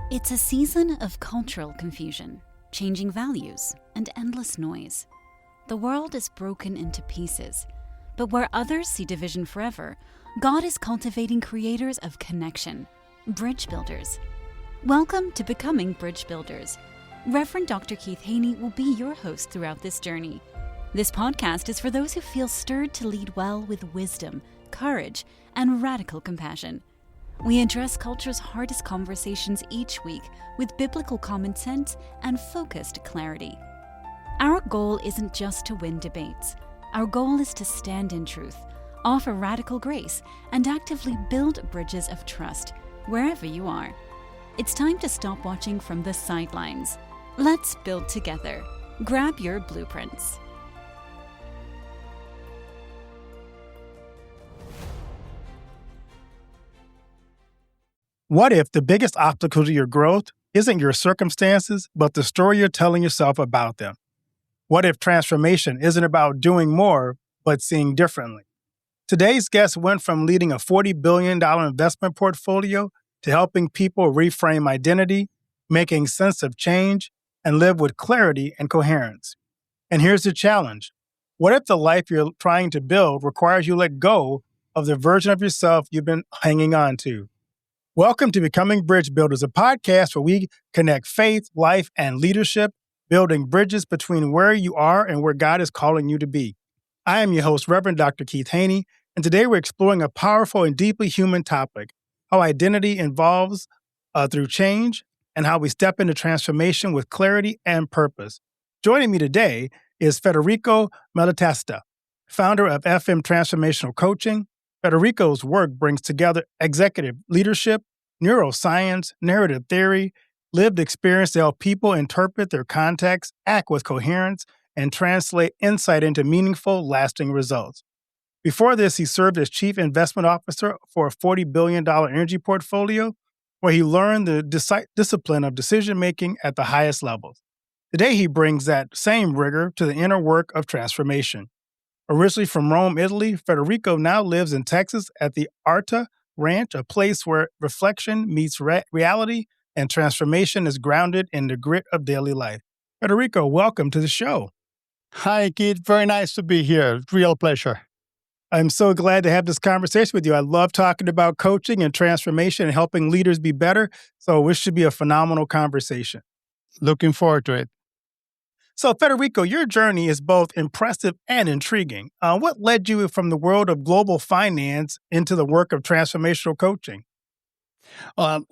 It's a season of cultural confusion, changing values, and endless noise. The world is broken into pieces, but where others see division forever, God is cultivating creators of connection, bridge builders. Welcome to Becoming Bridge Builders. Reverend Dr. Keith Haney will be your host throughout this journey. This podcast is for those who feel stirred to lead well with wisdom, courage, and radical compassion. We address culture's hardest conversations each week with biblical common sense and focused clarity. Our goal isn't just to win debates. Our goal is to stand in truth, offer radical grace, and actively build bridges of trust wherever you are. It's time to stop watching from the sidelines. Let's build together. Grab your blueprints. What if the biggest obstacle to your growth isn't your circumstances, but the story you're telling yourself about them? What if transformation isn't about doing more, but seeing differently? Today's guest went from leading a $40 billion investment portfolio to helping people reframe identity, making sense of change, and live with clarity and coherence. And here's the challenge. What if the life you're trying to build requires you let go of the version of yourself you've been hanging on to? Welcome to Becoming Bridge Builders, a podcast where we connect faith, life, and leadership, building bridges between where you are and where God is calling you to be. I am your host, Reverend Dr. Keith Haney, and today we're exploring a powerful and deeply human topic, how identity evolves through change and how we step into transformation with clarity and purpose. Joining me today is Federico Malatesta, founder of FM Transformational Coaching. Federico's work brings together executive leadership, neuroscience, narrative theory, lived experience to help people interpret their context, act with coherence, and translate insight into meaningful, lasting results. Before this, he served as chief investment officer for a $40 billion energy portfolio, where he learned the discipline of decision-making at the highest levels. Today, he brings that same rigor to the inner work of transformation. Originally from Rome, Italy, Federico now lives in Texas at the Artha Ranch, a place where reflection meets reality and transformation is grounded in the grit of daily life. Federico, welcome to the show. Hi, Keith. Very nice to be here. Real pleasure. I'm so glad to have this conversation with you. I love talking about coaching and transformation and helping leaders be better. So this should be a phenomenal conversation. Looking forward to it. So, Federico, your journey is both impressive and intriguing. What led you from the world of global finance into the work of transformational coaching? I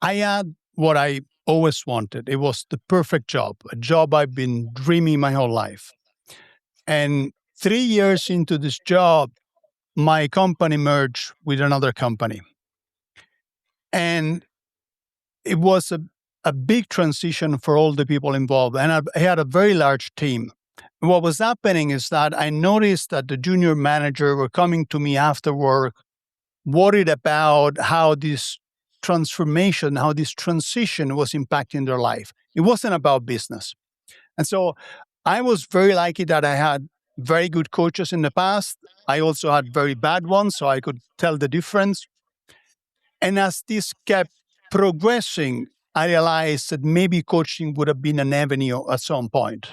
had what I always wanted. It was the perfect job, a job I've been dreaming my whole life. And 3 years into this job, my company merged with another company. And it was a big transition for all the people involved. And I had a very large team. And what was happening is that I noticed that the junior manager were coming to me after work, worried about how this transformation, how this transition was impacting their life. It wasn't about business. And so I was very lucky that I had very good coaches in the past. I also had very bad ones, so I could tell the difference. And as this kept progressing, I realized that maybe coaching would have been an avenue at some point.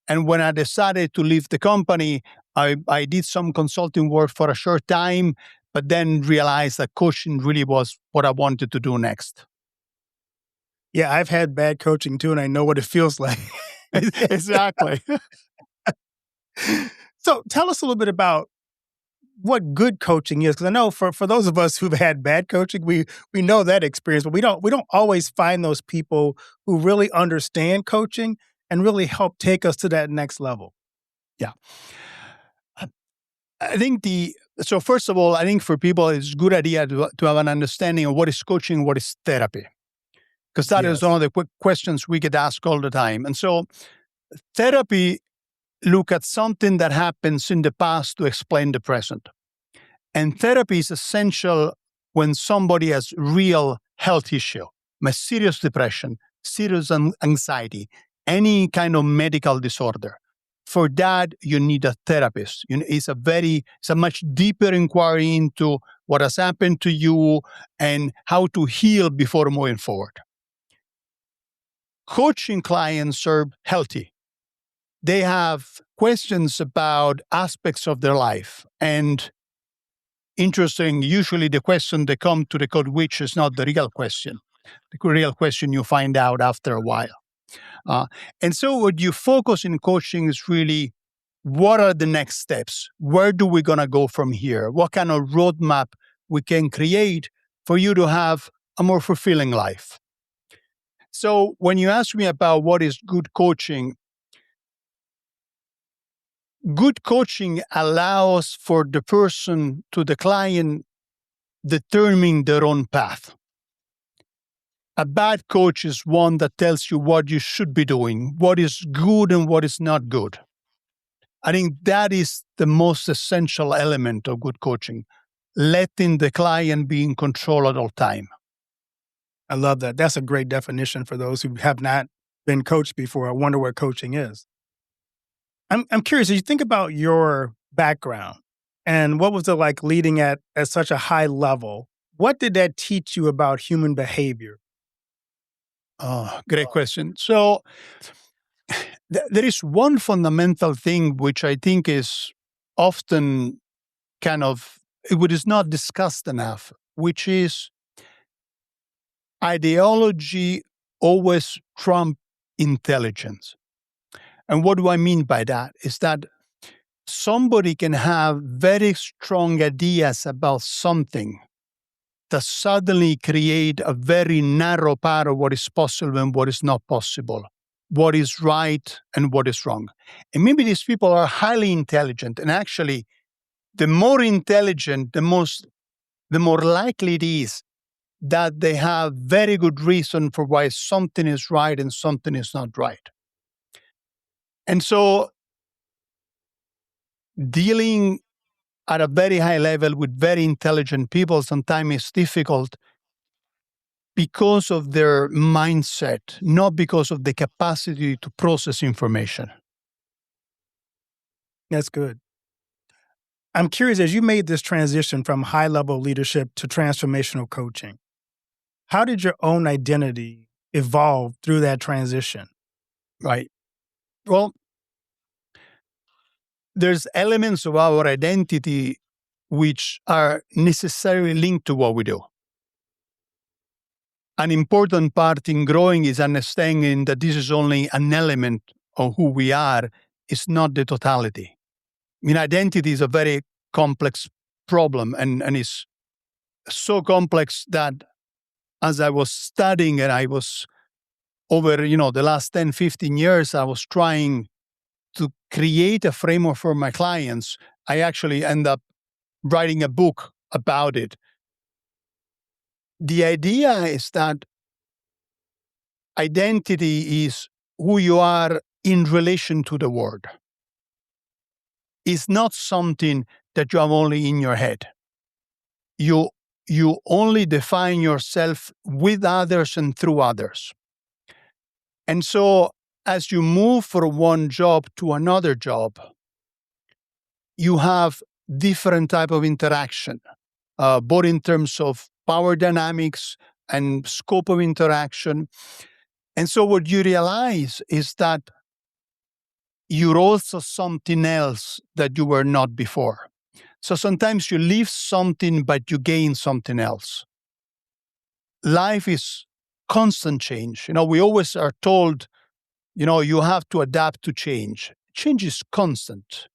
And when I decided to leave the company, I did some consulting work for a short time, but then realized that coaching really was what I wanted to do next. Yeah, I've had bad coaching too, and I know what it feels like. Exactly. So tell us a little bit about what good coaching is, because I know for those of us who've had bad coaching, we know that experience, but we don't always find those people who really understand coaching and really help take us to that next level. Yeah. I think so first of all, I think for people, it's a good idea to have an understanding of what is coaching, what is therapy, because that is one of the quick questions we get asked all the time. And so therapy look at something that happens in the past to explain the present. And therapy is essential when somebody has real health issue, serious depression, serious anxiety, any kind of medical disorder. For that, you need a therapist. It's a much deeper inquiry into what has happened to you and how to heal before moving forward. coaching clients are healthy. They have questions about aspects of their life. And interesting, usually the question they come to the coach which is not the real question. The real question you find out after a while. And so what you focus in coaching is really, what are the next steps? Where do we going to go from here? What kind of roadmap we can create for you to have a more fulfilling life? So when you ask me about what is good coaching allows for the person to the client determine their own path. A bad coach is one that tells you what you should be doing, what is good and what is not good. I think that is the most essential element of good coaching, letting the client be in control at all time. I love that. That's a great definition for those who have not been coached before. I wonder what coaching is. I'm curious, as you think about your background and what was it like leading at such a high level, what did that teach you about human behavior? Great question. So there is one fundamental thing which I think is often it is not discussed enough, which is ideology always trump intelligence. And what do I mean by that? Is that somebody can have very strong ideas about something that suddenly create a very narrow part of what is possible and what is not possible, what is right and what is wrong. And maybe these people are highly intelligent. And actually, the more intelligent, the more likely it is that they have very good reason for why something is right and something is not right. And so dealing at a very high level with very intelligent people sometimes is difficult because of their mindset, not because of the capacity to process information. That's good. I'm curious, as you made this transition from high-level leadership to transformational coaching, how did your own identity evolve through that transition? Right. Well, there's elements of our identity which are necessarily linked to what we do. An important part in growing is understanding that this is only an element of who we are, it's not the totality. I mean, identity is a very complex problem, and it's so complex that as I was studying and I was over, the last 10, 15 years, I was trying to create a framework for my clients. I actually end up writing a book about it. The idea is that identity is who you are in relation to the world. It's not something that you have only in your head. You only define yourself with others and through others. And so as you move from one job to another job, you have different type of interaction, both in terms of power dynamics and scope of interaction. And so what you realize is that you're also something else that you were not before. So sometimes you leave something, but you gain something else. Life is constant change. We always are told, you have to adapt to change. Change is constant.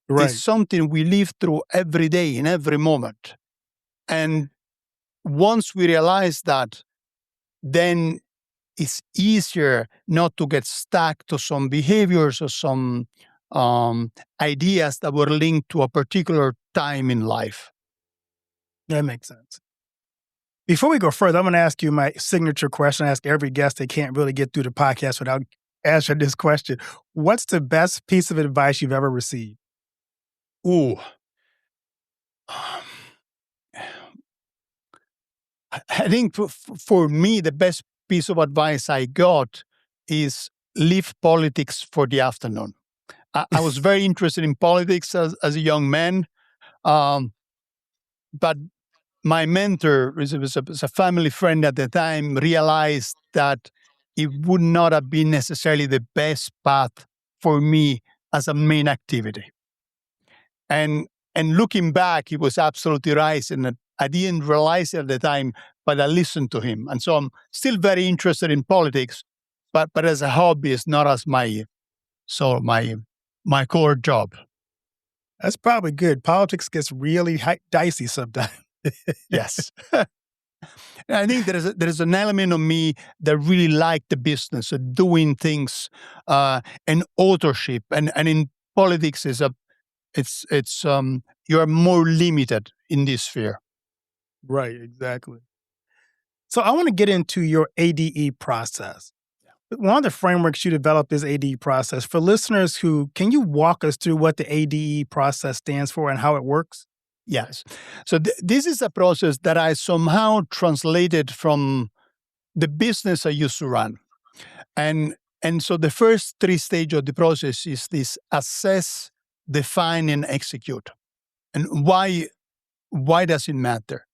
Right. It's something we live through every day, in every moment. And once we realize that, then it's easier not to get stuck to some behaviors or some ideas that were linked to a particular time in life. That makes sense. Before we go further, I'm going to ask you my signature question. I ask every guest that can't really get through the podcast without answering this question. What's the best piece of advice you've ever received? Ooh. I think for me, the best piece of advice I got is leave politics for the afternoon. I was very interested in politics as a young man, but my mentor was a family friend at the time, realized that it would not have been necessarily the best path for me as a main activity. And looking back, he was absolutely right. And I didn't realize it at the time, but I listened to him. And so I'm still very interested in politics, but as a hobby, it's not as my core job. That's probably good. Politics gets really dicey sometimes. Yes. I think there is an element of me that really like the business of doing things and authorship. And in politics you are more limited in this sphere. Right, exactly. So I want to get into your ADE process. One of the frameworks you developed is ADE process. For listeners can you walk us through what the ADE process stands for and how it works? Yes. So this is a process that I somehow translated from the business I used to run. And so the first 3 stages of the process is this: assess, define, and execute. And why does it matter?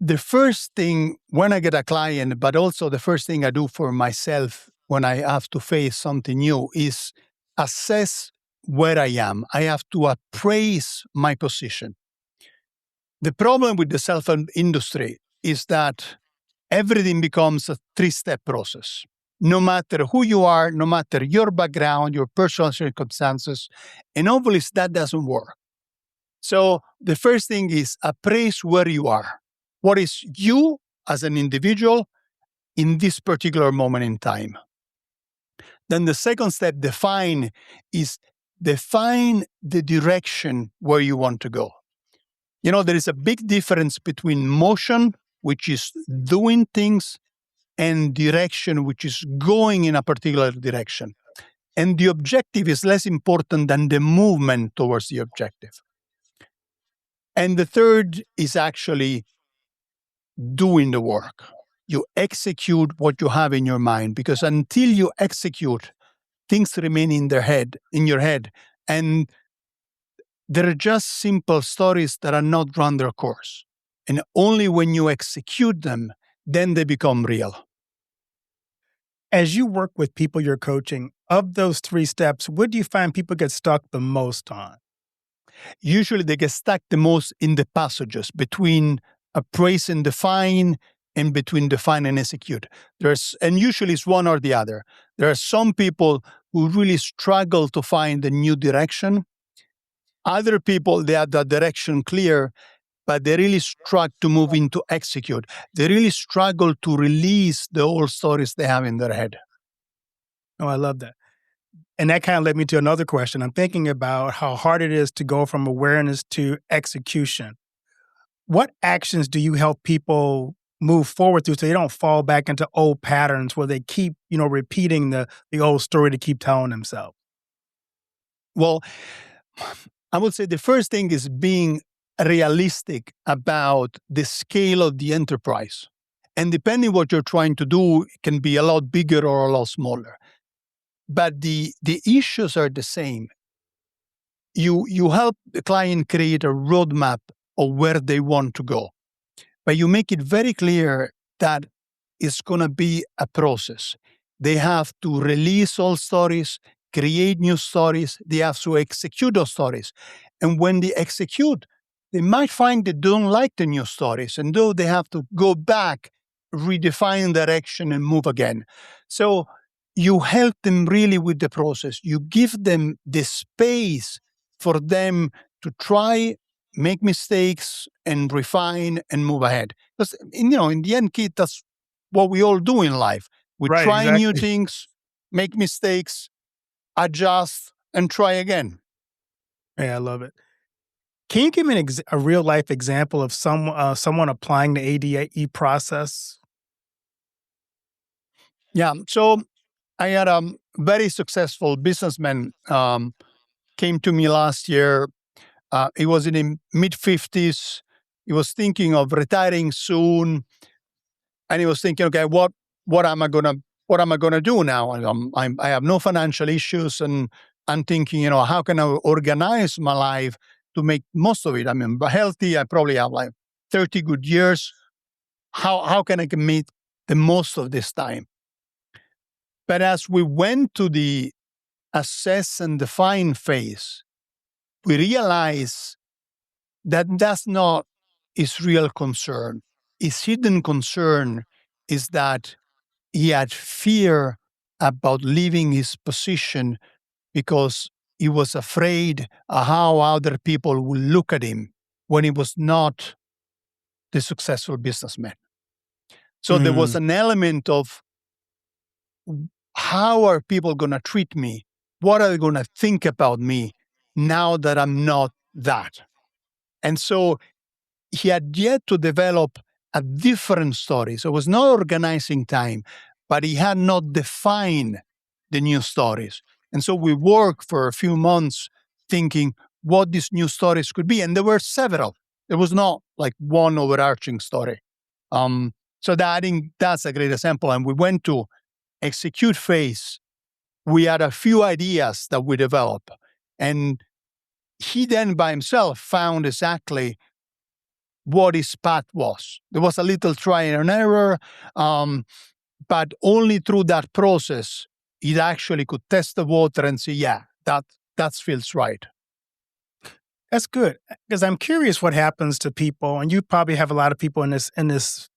The first thing when I get a client, but also the first thing I do for myself when I have to face something new, is assess where I am. I have to appraise my position. The problem with the self-help industry is that everything becomes a 3-step process. No matter who you are, no matter your background, your personal circumstances, and hopefully that doesn't work. So the first thing is appraise where you are. What is you as an individual in this particular moment in time? Then the second step, define the direction where you want to go. There is a big difference between motion, which is doing things, and direction, which is going in a particular direction. And the objective is less important than the movement towards the objective. And the third is actually doing the work. You execute what you have in your mind, because until you execute, things remain in your head, and they're just simple stories that are not run their course. And only when you execute them, then they become real. As you work with people you're coaching, of those 3 steps, what do you find people get stuck the most on? Usually they get stuck the most in the passages between appraise and define and between define and execute. And usually it's one or the other. There are some people who really struggle to find a new direction. Other people, they have the direction clear, but they really struggle to move into execute. They really struggle to release the old stories they have in their head. Oh, I love that. And that kind of led me to another question. I'm thinking about how hard it is to go from awareness to execution. What actions do you help people move forward through so they don't fall back into old patterns where they keep, repeating the old story to keep telling themselves? Well, I would say the first thing is being realistic about the scale of the enterprise. And depending what you're trying to do, it can be a lot bigger or a lot smaller. But the issues are the same. You help the client create a roadmap of where they want to go. But you make it very clear that it's going to be a process. They have to release old stories, create new stories. They have to execute those stories. And when they execute, they might find they don't like the new stories. And though they have to go back, redefine direction and move again. So you help them really with the process. You give them the space for them to try, make mistakes, and refine and move ahead. Because, in the end, Keith, that's what we all do in life. We try new things, make mistakes, adjust, and try again. Yeah, I love it. Can you give me a real-life example of someone applying the ADE process? Yeah, so I had a very successful businessman came to me last year. He was in his mid-50s. He was thinking of retiring soon, and he was thinking, okay, what am I gonna do now? I have no financial issues, and I'm thinking, how can I organize my life to make most of it? I mean, healthy. I probably have like 30 good years. How can I make the most of this time. But as we went to the assess and define phase, we realized that that's not his real concern. His hidden concern is that he had fear about leaving his position because he was afraid of how other people will look at him when he was not the successful businessman. So there was an element of how are people going to treat me? What are they going to think about me now that I'm not that? And so he had yet to develop a different story. So it was not organizing time, but he had not defined the new stories. And so we worked for a few months thinking what these new stories could be. And there were several. There was not like one overarching story. So that, I think that's a great example. And we went to execute phase. We had a few ideas that we developed. And he then by himself found exactly what his path was. There was a little trial and error, but only through that process, he actually could test the water and say, yeah, that feels right. That's good, because I'm curious what happens to people, and you probably have a lot of people in this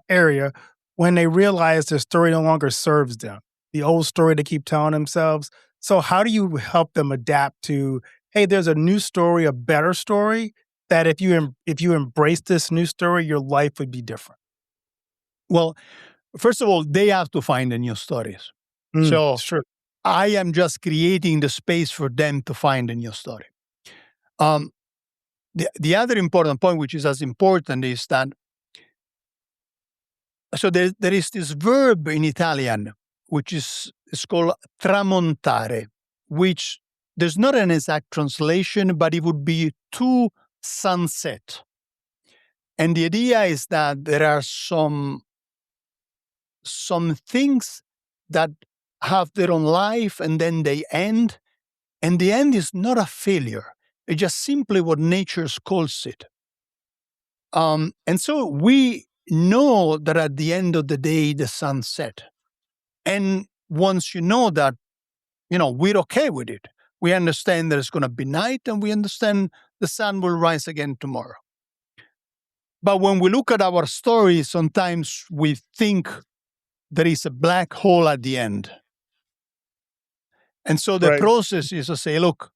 area when they realize their story no longer serves them, the old story they keep telling themselves. So how do you help them adapt to, hey, there's a new story, a better story, that if you embrace this new story, your life would be different? Well, first of all, they have to find the new stories. So sure. I am just creating the space for them to find a new story. The other important point, which is as important, is that so there is this verb in Italian, which is called tramontare, which there's not an exact translation, but it would be to sunset. And the idea is that there are some things that have their own life and then they end. And the end is not a failure. It's just simply what nature calls it. And so we know that at the end of the day, the sun set. And once you know that, we're okay with it. We understand there's going to be night and we understand the sun will rise again tomorrow. But when we look at our story, sometimes we think there is a black hole at the end. And so the process is to say, look,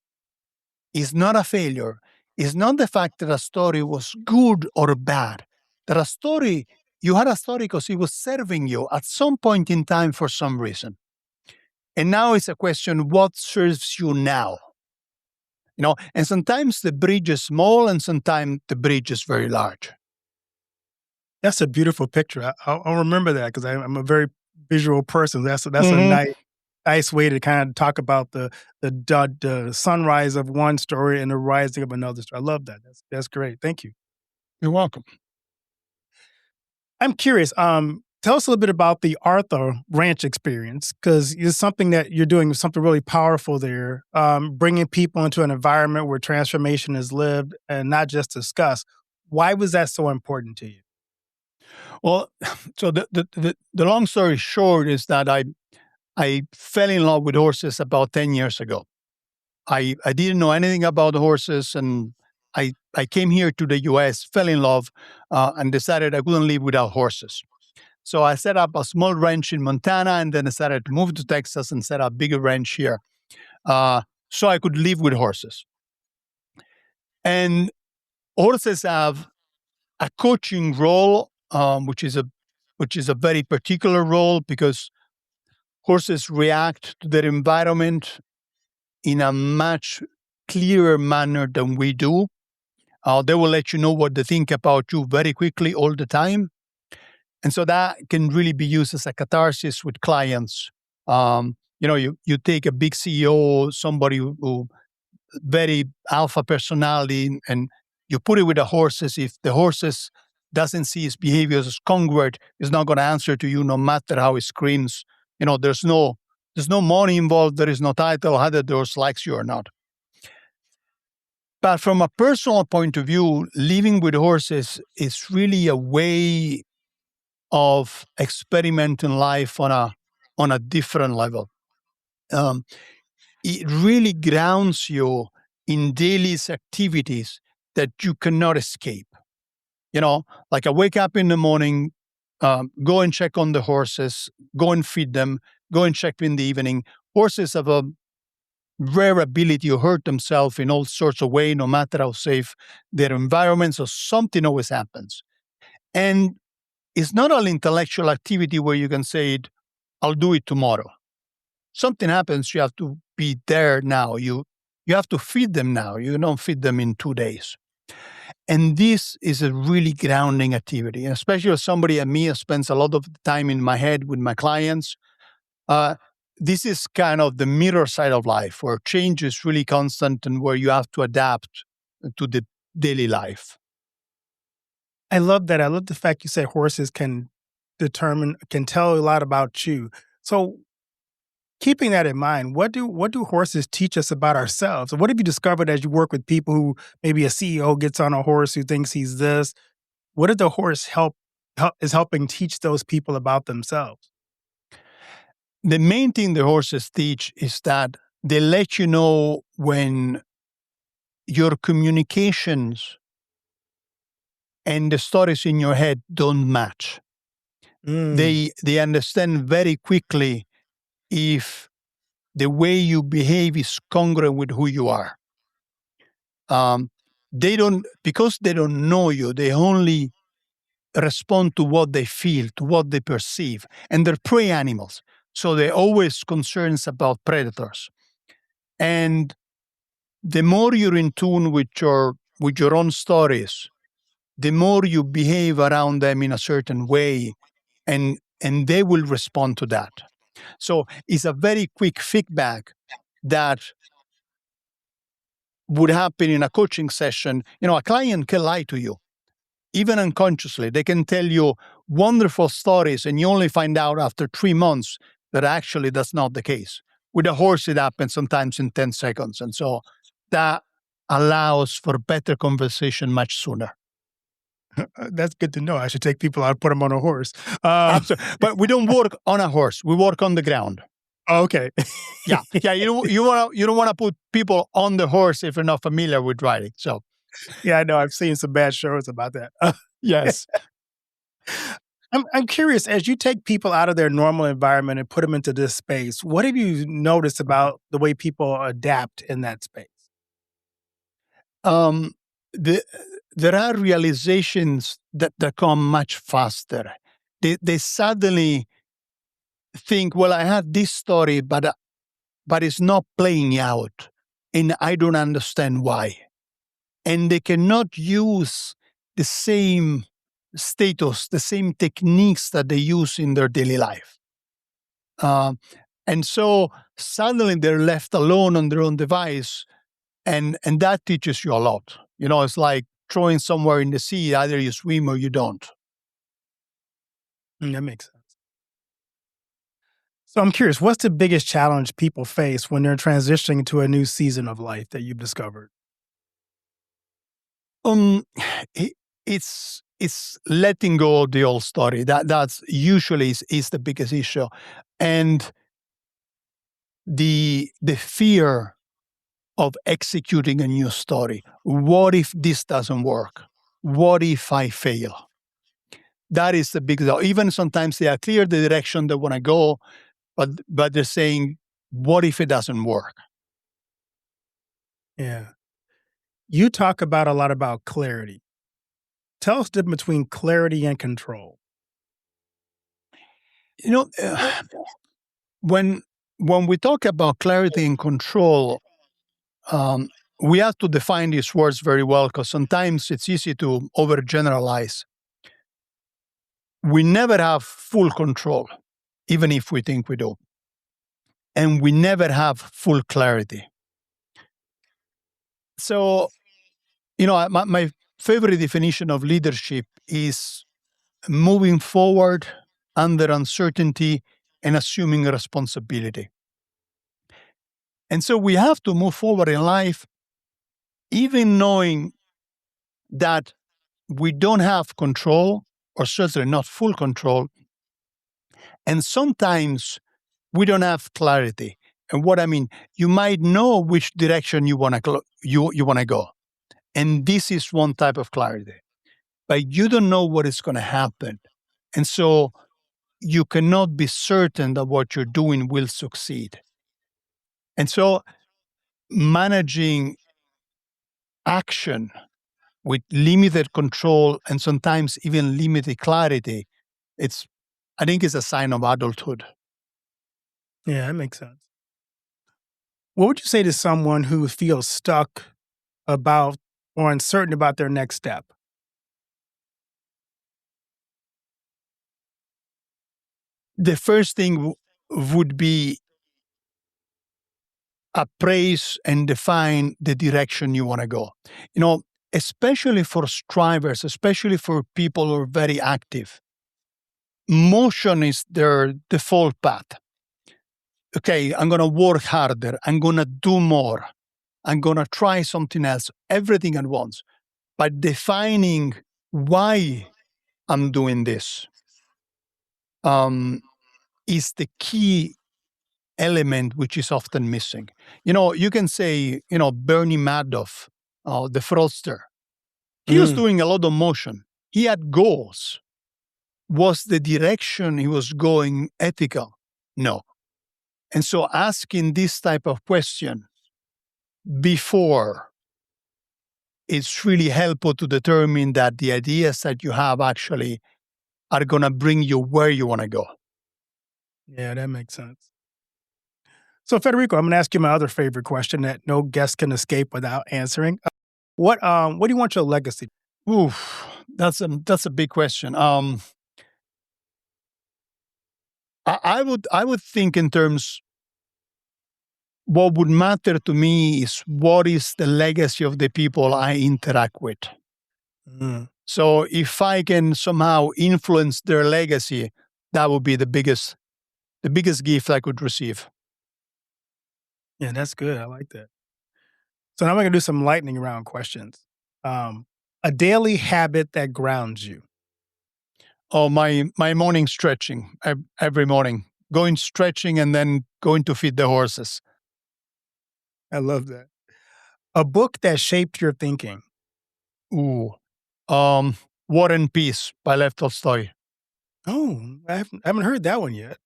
it's not a failure. It's not the fact that a story was good or bad. You had a story because it was serving you at some point in time for some reason. And now it's a question, what serves you now? And sometimes the bridge is small and sometimes the bridge is very large. That's a beautiful picture. I'll remember that because I'm a very visual person. That's a nice way to kind of talk about the sunrise of one story and the rising of another story. I love that. That's great. Thank you. You're welcome. I'm curious. Tell us a little bit about the Artha Ranch experience, because it's something that you're doing, something really powerful there, bringing people into an environment where transformation is lived and not just discussed. Why was that so important to you? Well, so the long story short is that I fell in love with horses about 10 years ago. I didn't know anything about horses, and I came here to the U.S., fell in love, and decided I couldn't live without horses. So I set up a small ranch in Montana, and then decided to move to Texas and set up a bigger ranch here, so I could live with horses. And horses have a coaching role, which is a very particular role, because horses react to their environment in a much clearer manner than we do. They will let you know what they think about you very quickly all the time. And so that can really be used as a catharsis with clients. You take a big CEO, somebody who very alpha personality, and you put it with the horses. If the horses doesn't see his behavior as congruent, he's not going to answer to you no matter how he screams. There's no money involved. There is no title, either the horse likes you or not. But from a personal point of view, living with horses is really a way of experimenting life on a different level. It really grounds you in daily activities that you cannot escape. Like I wake up in the morning, go and check on the horses, go and feed them, go and check in the evening. Horses have a rare ability to hurt themselves in all sorts of ways, no matter how safe their environment. So something always happens. And it's not an intellectual activity where you can say, I'll do it tomorrow. Something happens, you have to be there now. You have to feed them now. You don't feed them in 2 days. And this is a really grounding activity, and especially as somebody like me who spends a lot of time in my head with my clients. This is kind of the mirror side of life where change is really constant and where you have to adapt to the daily life. I love that. I love the fact you say horses can tell a lot about you. So keeping that in mind, what do horses teach us about ourselves? What have you discovered as you work with people who maybe a CEO gets on a horse who thinks he's this? What did the horse is helping teach those people about themselves? The main thing the horses teach is that they let you know when your communications and the stories in your head don't match. They understand very quickly if the way you behave is congruent with who you are. Because they don't know you, they only respond to what they feel, to what they perceive. And they're prey animals. So they're always concerned about predators. And the more you're in tune with your own stories, the more you behave around them in a certain way, and they will respond to that. So it's a very quick feedback that would happen in a coaching session. A client can lie to you, even unconsciously. They can tell you wonderful stories, and you only find out after 3 months that actually that's not the case. With a horse, it happens sometimes in 10 seconds. And so that allows for better conversation much sooner. That's good to know. I should take people out and put them on a horse. Absolutely. But we don't work on a horse. We work on the ground. Okay. Yeah. You don't want to put people on the horse if you're not familiar with riding. So, yeah, I know. I've seen some bad shows about that. Yes. I'm curious, as you take people out of their normal environment and put them into this space, what have you noticed about the way people adapt in that space? There are realizations that come much faster. They suddenly think, well, I had this story, but it's not playing out, and I don't understand why. And they cannot use the same status, the same techniques that they use in their daily life. And so suddenly they're left alone on their own device, and that teaches you a lot. It's like throwing somewhere in the sea, either you swim or you don't. That makes sense. So I'm curious, what's the biggest challenge people face when they're transitioning to a new season of life that you've discovered? It's letting go of the old story. That's usually is the biggest issue. And the fear of executing a new story. What if this doesn't work? What if I fail? That is the big deal. Even sometimes they are clear the direction they want to go, but they're saying, what if it doesn't work? Yeah. You talk a lot about clarity. Tell us the difference between clarity and control. When we talk about clarity and control, we have to define these words very well, because sometimes it's easy to overgeneralize. We never have full control, even if we think we do. And we never have full clarity. So, my favorite definition of leadership is moving forward under uncertainty and assuming responsibility. And so we have to move forward in life, even knowing that we don't have control, or certainly not full control. And sometimes we don't have clarity. And what I mean, you might know which direction you want to you want to go. And this is one type of clarity. But you don't know what is going to happen. And so you cannot be certain that what you're doing will succeed. And so managing action with limited control and sometimes even limited clarity, I think it's a sign of adulthood. Yeah, that makes sense. What would you say to someone who feels stuck about or uncertain about their next step? The first thing would be appraise and define the direction you want to go. Especially for strivers, especially for people who are very active, motion is their default path. Okay, I'm going to work harder. I'm going to do more. I'm going to try something else, everything at once. But defining why I'm doing this is the key element which is often missing. You can say, Bernie Madoff, the fraudster, he was doing a lot of motion. He had goals. Was the direction he was going ethical? No. And so asking this type of question before, it's really helpful to determine that the ideas that you have actually are going to bring you where you want to go. Yeah, that makes sense. So, Federico, I'm going to ask you my other favorite question that no guest can escape without answering. What do you want your legacy? Oof, that's a big question. I would think in terms. What would matter to me is what is the legacy of the people I interact with. So if I can somehow influence their legacy, that would be the biggest gift I could receive. Yeah, that's good. I like that. So now I'm going to do some lightning round questions. A daily habit that grounds you. Oh, my morning stretching every morning, going stretching and then going to feed the horses. I love that. A book that shaped your thinking. Ooh, War and Peace by Lev Tolstoy. Oh, I haven't heard that one yet.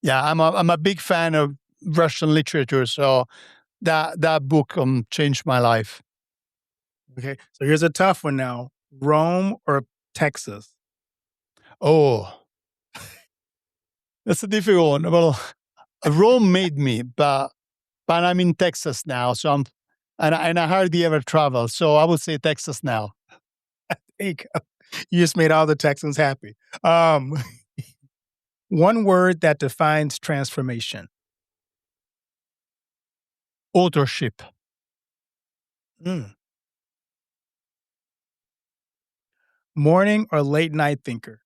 Yeah, I'm a big fan of Russian literature, so that book changed my life. Okay, so here's a tough one now. Rome or Texas? Oh, that's a difficult one. Well, Rome made me, but I'm in Texas now, so and I hardly ever travel, so I would say Texas now. There you go. You just made all the Texans happy. One word that defines transformation. Authorship. Morning or late night thinker?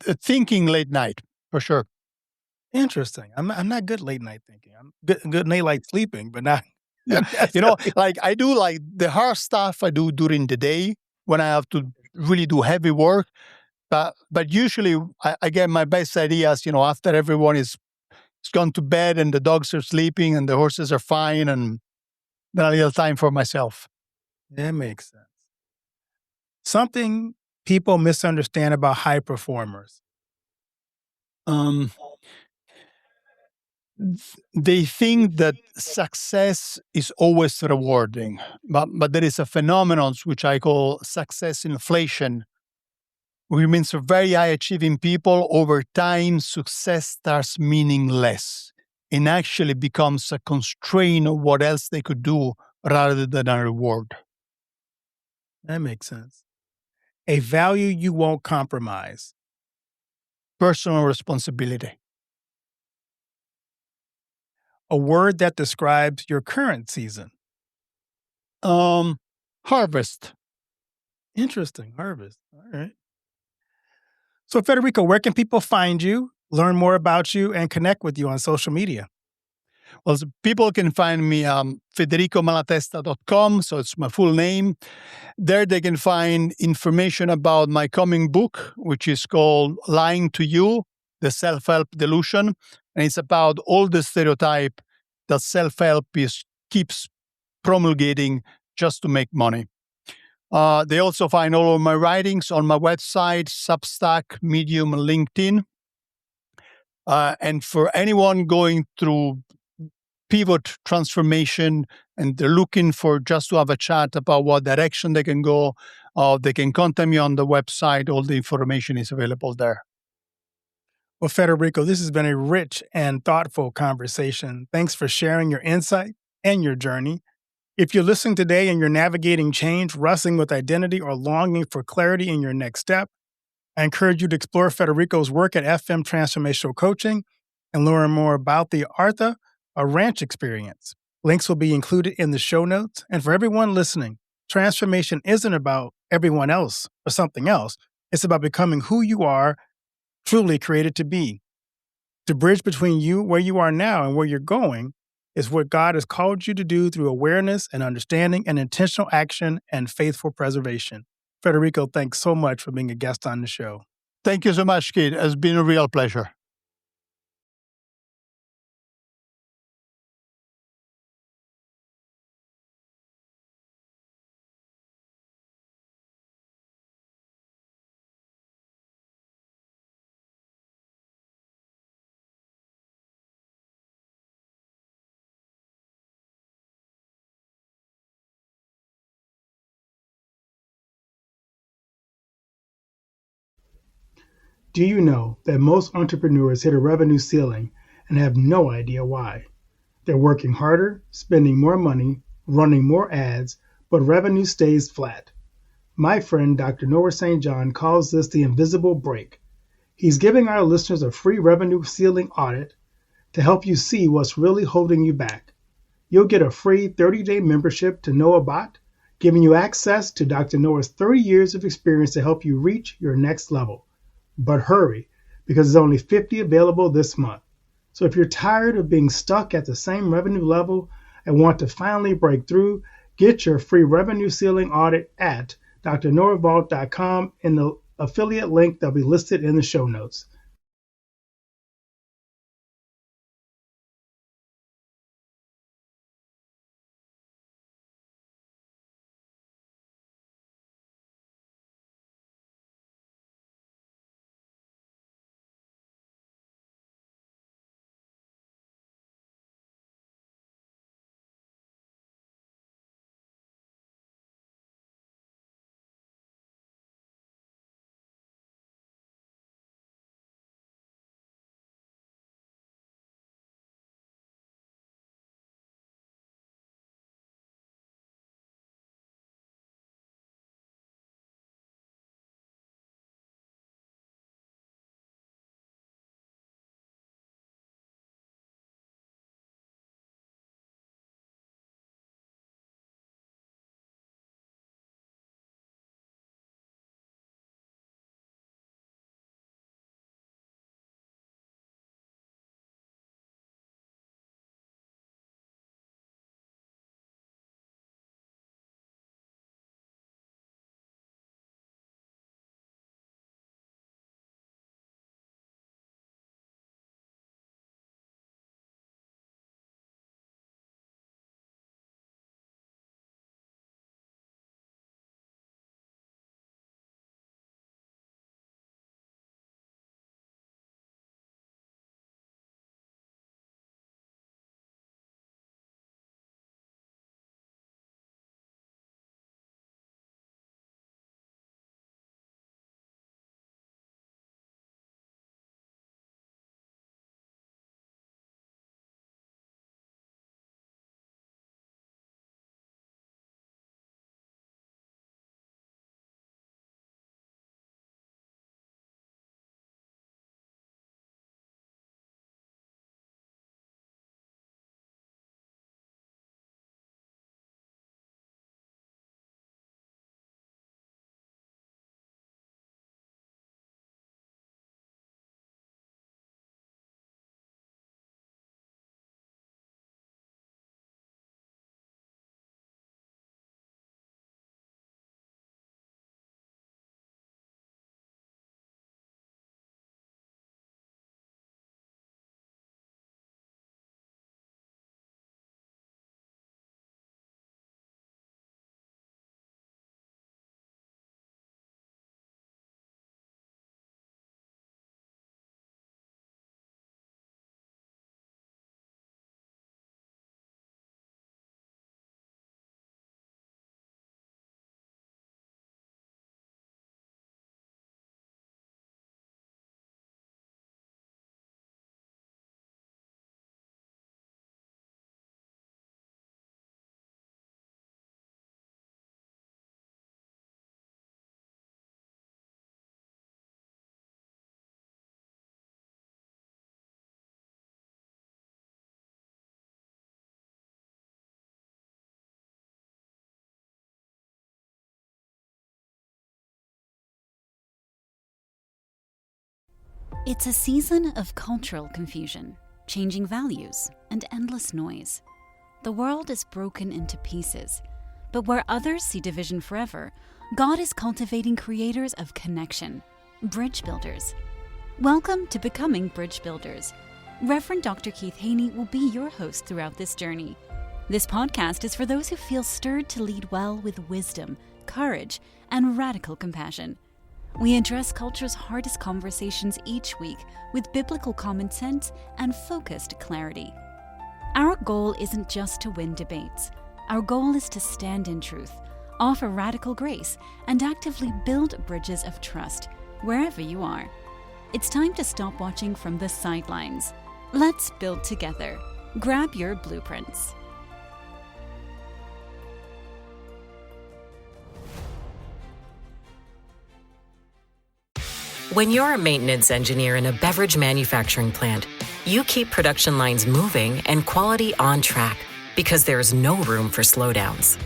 Thinking late night, for sure. Interesting. I'm not good late night thinking. I'm good late night sleeping, but not. Yeah. Like I do like the hard stuff I do during the day when I have to really do heavy work. But usually I get my best ideas, after everyone is gone to bed and the dogs are sleeping and the horses are fine, and then a little time for myself. That makes sense. Something people misunderstand about high performers. They think that success is always rewarding, but there is a phenomenon which I call success inflation, which means for very high achieving people, over time, success starts meaning less and actually becomes a constraint of what else they could do rather than a reward. That makes sense. A value you won't compromise. Personal responsibility. A word that describes your current season. Harvest. Interesting. Harvest. All right. So, Federico, where can people find you, learn more about you, and connect with you on social media? Well, so people can find me federicomalatesta.com, so it's my full name. There they can find information about my coming book, which is called Lying to You, the Self-Help Delusion. And it's about all the stereotype that self-help keeps promulgating just to make money. They also find all of my writings on my website, Substack, Medium, and LinkedIn. And for anyone going through pivot transformation and they're looking for just to have a chat about what direction they can go, they can contact me on the website. All the information is available there. Well, Federico, this has been a rich and thoughtful conversation. Thanks for sharing your insight and your journey. If you're listening today and you're navigating change, wrestling with identity, or longing for clarity in your next step, I encourage you to explore Federico's work at FM Transformational Coaching and learn more about the Artha Ranch experience. Links will be included in the show notes. And for everyone listening, transformation isn't about everyone else or something else. It's about becoming who you are truly created to be. The bridge between you, where you are now, and where you're going is what God has called you to do through awareness and understanding and intentional action and faithful preservation. Federico, thanks so much for being a guest on the show. Thank you so much, Kate. It's been a real pleasure. Do you know that most entrepreneurs hit a revenue ceiling and have no idea why? They're working harder, spending more money, running more ads, but revenue stays flat. My friend Dr. Noah St. John calls this the invisible break. He's giving our listeners a free revenue ceiling audit to help you see what's really holding you back. You'll get a free 30-day membership to NoahBot, giving you access to Dr. Noah's 30 years of experience to help you reach your next level. But hurry, because there's only 50 available this month. So if you're tired of being stuck at the same revenue level and want to finally break through, get your free revenue ceiling audit at drnoahvault.com in the affiliate link that'll be listed in the show notes. It's a season of cultural confusion, changing values, and endless noise. The world is broken into pieces, but where others see division forever, God is cultivating creators of connection, bridge builders. Welcome to Becoming Bridge Builders. Reverend Dr. Keith Haney will be your host throughout this journey. This podcast is for those who feel stirred to lead well with wisdom, courage, and radical compassion. We address culture's hardest conversations each week with biblical common sense and focused clarity. Our goal isn't just to win debates. Our goal is to stand in truth, offer radical grace, and actively build bridges of trust wherever you are. It's time to stop watching from the sidelines. Let's build together. Grab your blueprints. When you're a maintenance engineer in a beverage manufacturing plant, you keep production lines moving and quality on track because there's no room for slowdowns.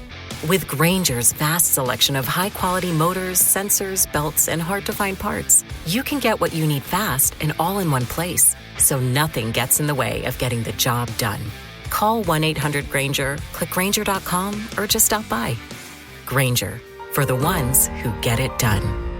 With Grainger's vast selection of high-quality motors, sensors, belts, and hard-to-find parts, you can get what you need fast and all in one place, so nothing gets in the way of getting the job done. Call 1-800-GRAINGER, click Grainger.com, or just stop by. Grainger, for the ones who get it done.